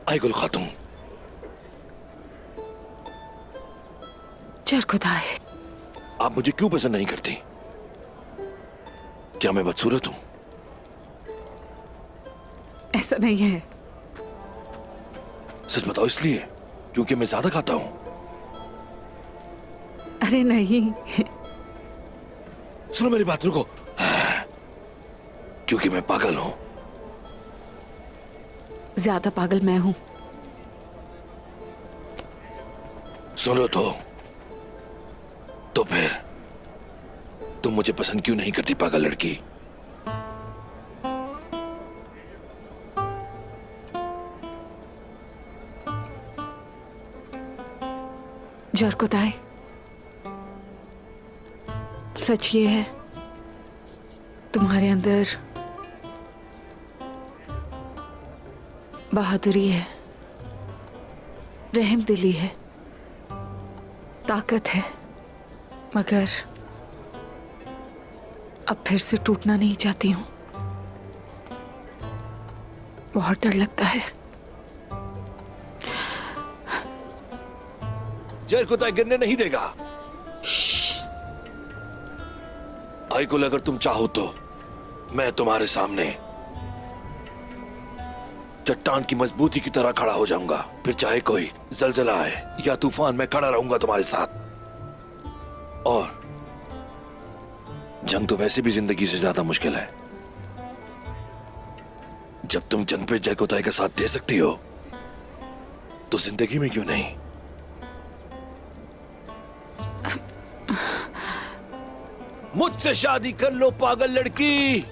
आईगुल खातून, जरकुदाई, आप मुझे क्यों पसंद नहीं करती? क्या मैं बदसूरत हूं? ऐसा नहीं है। सच बताओ, इसलिए क्योंकि मैं ज्यादा खाता हूं? अरे नहीं। सुनो मेरी बात, रुको। क्योंकि मैं पागल हूं। ज्यादा पागल मैं हूं। सुनो तो फिर तुम मुझे पसंद क्यों नहीं करती, पागल लड़की? जरकुदाई, सच ये है, तुम्हारे अंदर बहादुरी है, रहमदिली है, ताकत है, मगर अब फिर से टूटना नहीं चाहती हूं। बहुत डर लगता है। जरकुदाई गिरने नहीं देगा। आईगुल, अगर तुम चाहो तो मैं तुम्हारे सामने चट्टान की मजबूती की तरह खड़ा हो जाऊंगा। फिर चाहे कोई जलजला आए या तूफान, मैं खड़ा रहूंगा तुम्हारे साथ। और जंग तो वैसे भी जिंदगी से ज्यादा मुश्किल है। जब तुम जंग पे जरकुदाई का साथ दे सकती हो तो जिंदगी में क्यों नहीं? मुझसे शादी कर लो, पागल लड़की।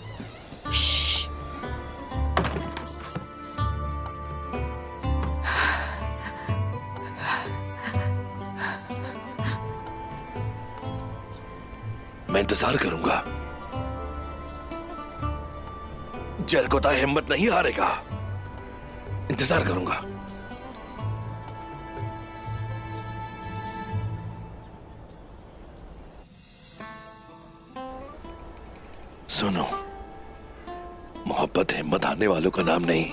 मैं इंतजार करूंगा। जरकुदाई हिम्मत नहीं हारेगा। इंतजार करूंगा। सुनो, मोहब्बत हिम्मत हारने वालों का नाम नहीं,